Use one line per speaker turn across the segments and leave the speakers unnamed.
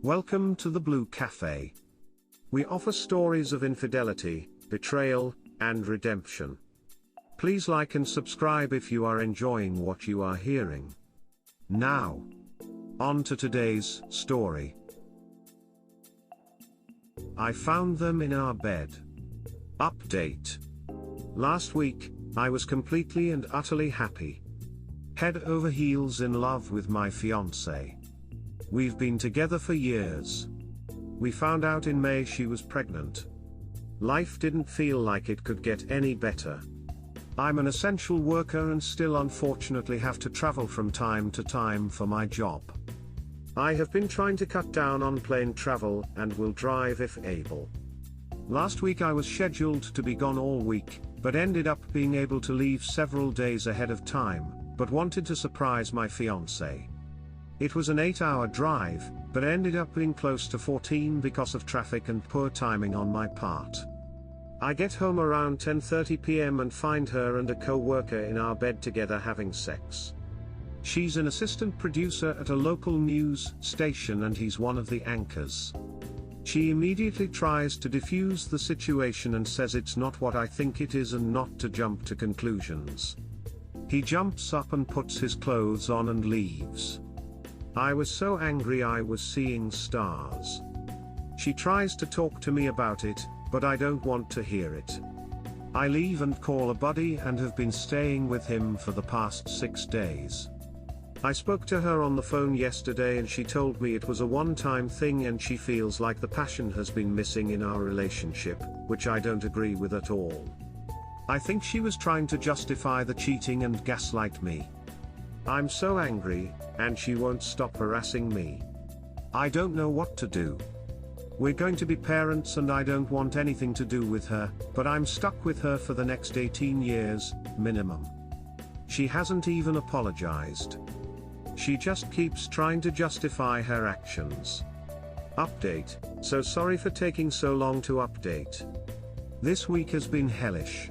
Welcome to the Blue Cafe. We offer stories of infidelity, betrayal, and redemption. Please like and subscribe if you are enjoying what you are hearing. Now, on to today's story. I found them in our bed. Update. Last week, I was completely and utterly happy. Head over heels in love with my fiancée. We've been together for years. We found out in May she was pregnant. Life didn't feel like it could get any better. I'm an essential worker and still unfortunately have to travel from time to time for my job. I have been trying to cut down on plane travel and will drive if able. Last week I was scheduled to be gone all week, but ended up being able to leave several days ahead of time, but wanted to surprise my fiancée. It was an 8-hour drive, but ended up being close to 14 because of traffic and poor timing on my part. I get home around 10:30 p.m. and find her and a co-worker in our bed together having sex. She's an assistant producer at a local news station and he's one of the anchors. She immediately tries to defuse the situation and says it's not what I think it is and not to jump to conclusions. He jumps up and puts his clothes on and leaves. I was so angry I was seeing stars. She tries to talk to me about it, but I don't want to hear it. I leave and call a buddy and have been staying with him for the past 6 days. I spoke to her on the phone yesterday and she told me it was a one-time thing and she feels like the passion has been missing in our relationship, which I don't agree with at all. I think she was trying to justify the cheating and gaslight me. I'm so angry, and she won't stop harassing me. I don't know what to do. We're going to be parents and I don't want anything to do with her, but I'm stuck with her for the next 18 years, minimum. She hasn't even apologized. She just keeps trying to justify her actions. Update. So sorry for taking so long to update. This week has been hellish.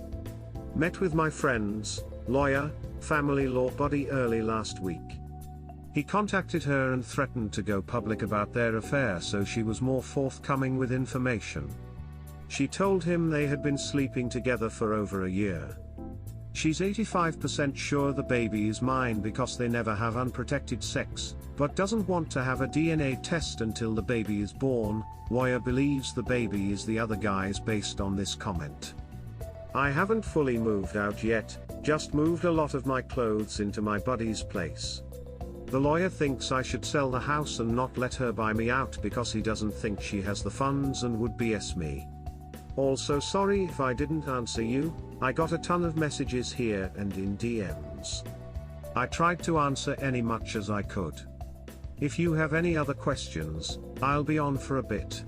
Met with my friends, lawyer, family law buddy early last week. He contacted her and threatened to go public about their affair so she was more forthcoming with information. She told him they had been sleeping together for over a year. She's 85% sure the baby is mine because they never have unprotected sex, but doesn't want to have a DNA test until the baby is born. Lawyer believes the baby is the other guy's based on this comment. I haven't fully moved out yet, just moved a lot of my clothes into my buddy's place. The lawyer thinks I should sell the house and not let her buy me out because he doesn't think she has the funds and would BS me. Also sorry if I didn't answer you, I got a ton of messages here and in DMs. I tried to answer any much as I could. If you have any other questions, I'll be on for a bit.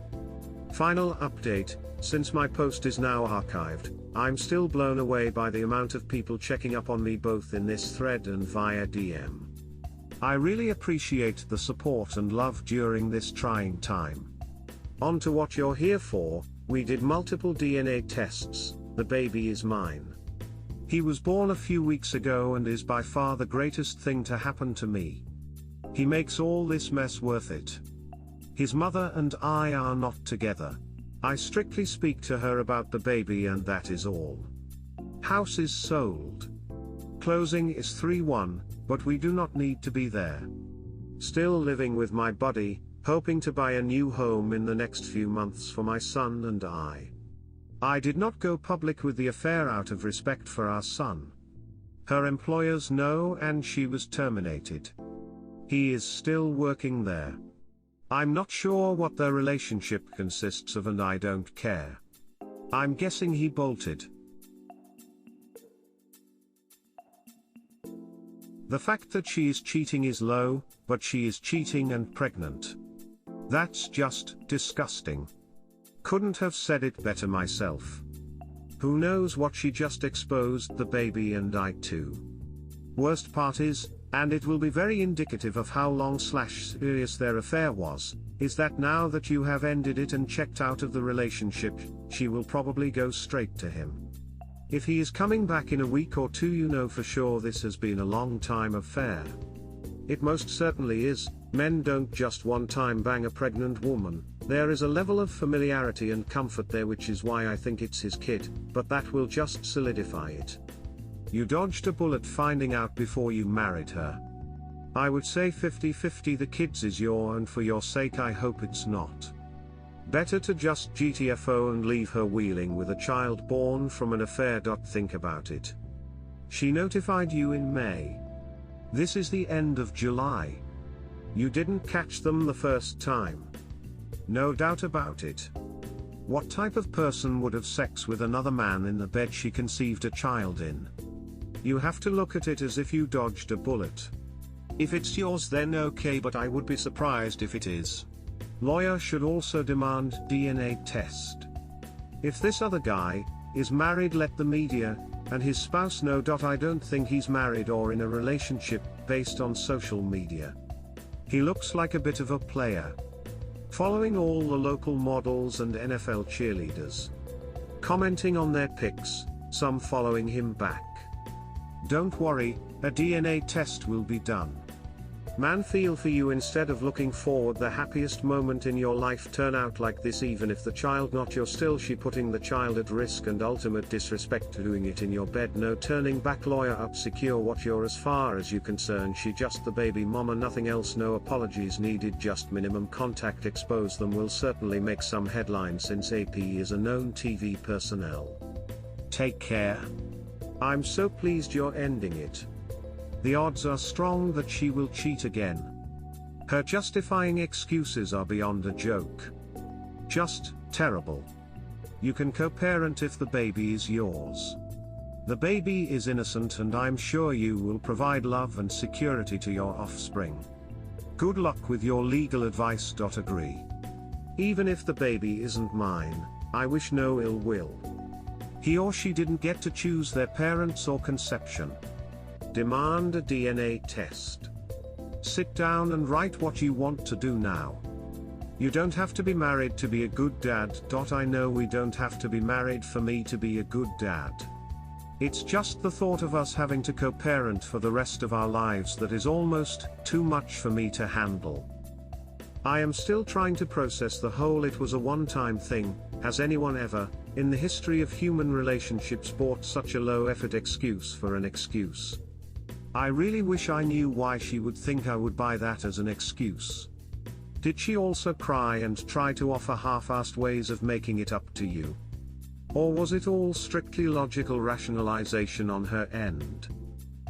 Final update, since my post is now archived, I'm still blown away by the amount of people checking up on me both in this thread and via DM. I really appreciate the support and love during this trying time. On to what you're here for. We did multiple DNA tests, the baby is mine. He was born a few weeks ago and is by far the greatest thing to happen to me. He makes all this mess worth it. His mother and I are not together. I strictly speak to her about the baby and that is all. House is sold. Closing is 3/1, but we do not need to be there. Still living with my buddy, hoping to buy a new home in the next few months for my son and I. I did not go public with the affair out of respect for our son. Her employers know and she was terminated. He is still working there. I'm not sure what their relationship consists of and I don't care. I'm guessing he bolted. The fact that she is cheating is low, but she is cheating and pregnant. That's just disgusting. Couldn't have said it better myself. Who knows what she just exposed the baby and I too. Worst part is, and it will be very indicative of how long/serious their affair was, is that now that you have ended it and checked out of the relationship, she will probably go straight to him. If he is coming back in a week or two, you know for sure this has been a long time affair. It most certainly is, Men don't just one time bang a pregnant woman, there is a level of familiarity and comfort there, which is why I think it's his kid, but that will just solidify it. You dodged a bullet finding out before you married her. I would say 50-50 the kids is your, and for your sake I hope it's not. Better to just GTFO and leave her wheeling with a child born from an affair. Think about it. She notified you in May. This is the end of July. You didn't catch them the first time. No doubt about it. What type of person would have sex with another man in the bed she conceived a child in? You have to look at it as if you dodged a bullet. If it's yours then okay, but I would be surprised if it is. Lawyer should also demand DNA test. If this other guy is married, let the media and his spouse know. I don't think he's married or in a relationship based on social media. He looks like a bit of a player. Following all the local models and NFL cheerleaders. Commenting on their pics, some following him back. Don't worry, a DNA test will be done. Man, feel for you. Instead of looking forward the happiest moment in your life turn out like this. Even if the child not yours, still she putting the child at risk and ultimate disrespect, doing it in your bed. No turning back. Lawyer up, secure what you're as far as you concerned. She just the baby mama, nothing else. No apologies needed, just minimum contact. Expose them will certainly make some headlines since AP is a known TV personnel. Take care. I'm so pleased you're ending it. The odds are strong that she will cheat again. Her justifying excuses are beyond a joke. Just terrible. You can co-parent if the baby is yours. The baby is innocent, and I'm sure you will provide love and security to your offspring. Good luck with your legal advice. Agree. Even if the baby isn't mine, I wish no ill will. He or she didn't get to choose their parents or conception. Demand a DNA test. Sit down and write what you want to do now. You don't have to be married to be a good dad. I know we don't have to be married for me to be a good dad. It's just the thought of us having to co-parent for the rest of our lives that is almost too much for me to handle. I am still trying to process the whole "it was a one-time thing." Has anyone ever, in the history of human relationships, bought such a low-effort excuse for an excuse? I really wish I knew why she would think I would buy that as an excuse. Did she also cry and try to offer half-assed ways of making it up to you? Or was it all strictly logical rationalization on her end?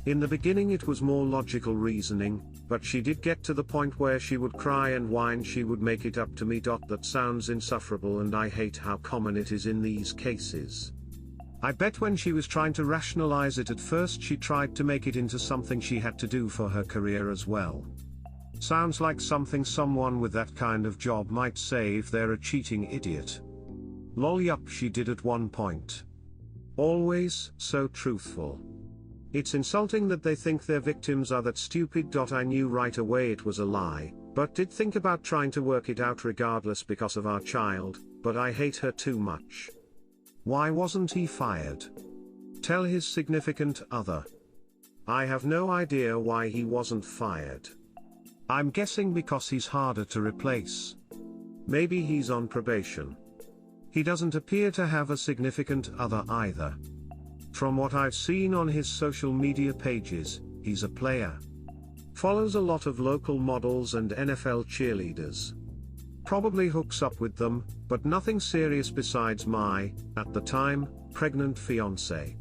In the beginning it was more logical reasoning, but she did get to the point where she would cry and whine she would make it up to me. That sounds insufferable, and I hate how common it is in these cases. I bet when she was trying to rationalize it at first, she tried to make it into something she had to do for her career as well. Sounds like something someone with that kind of job might say if they're a cheating idiot. Lol, yup, she did at one point. Always so truthful. It's insulting that they think their victims are that stupid. I knew right away it was a lie, but did think about trying to work it out regardless because of our child, but I hate her too much. Why wasn't he fired? Tell his significant other. I have no idea why he wasn't fired. I'm guessing because he's harder to replace. Maybe he's on probation. He doesn't appear to have a significant other either. From what I've seen on his social media pages, he's a player. Follows a lot of local models and NFL cheerleaders. Probably hooks up with them, but nothing serious besides my, at the time, pregnant fiancée.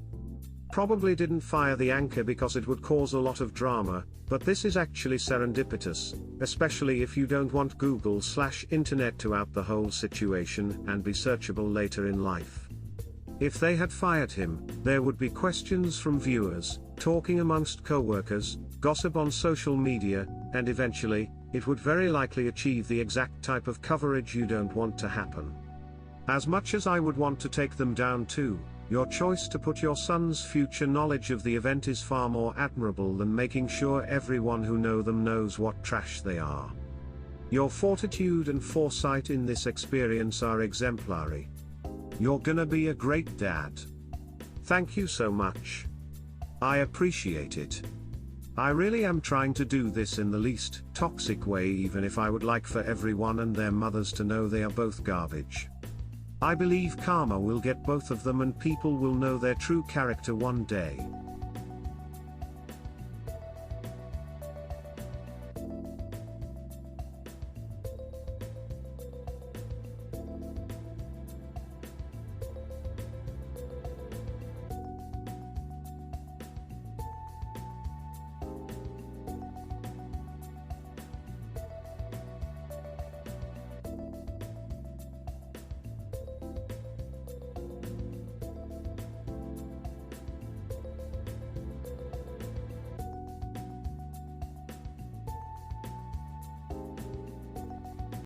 Probably didn't fire the anchor because it would cause a lot of drama, but this is actually serendipitous, especially if you don't want Google/internet to out the whole situation and be searchable later in life. If they had fired him, there would be questions from viewers, talking amongst co-workers, gossip on social media, and eventually, it would very likely achieve the exact type of coverage you don't want to happen. As much as I would want to take them down too, your choice to put your son's future knowledge of the event is far more admirable than making sure everyone who know them knows what trash they are. Your fortitude and foresight in this experience are exemplary. You're gonna be a great dad. Thank you so much. I appreciate it. I really am trying to do this in the least toxic way, even if I would like for everyone and their mothers to know they are both garbage. I believe karma will get both of them and people will know their true character one day.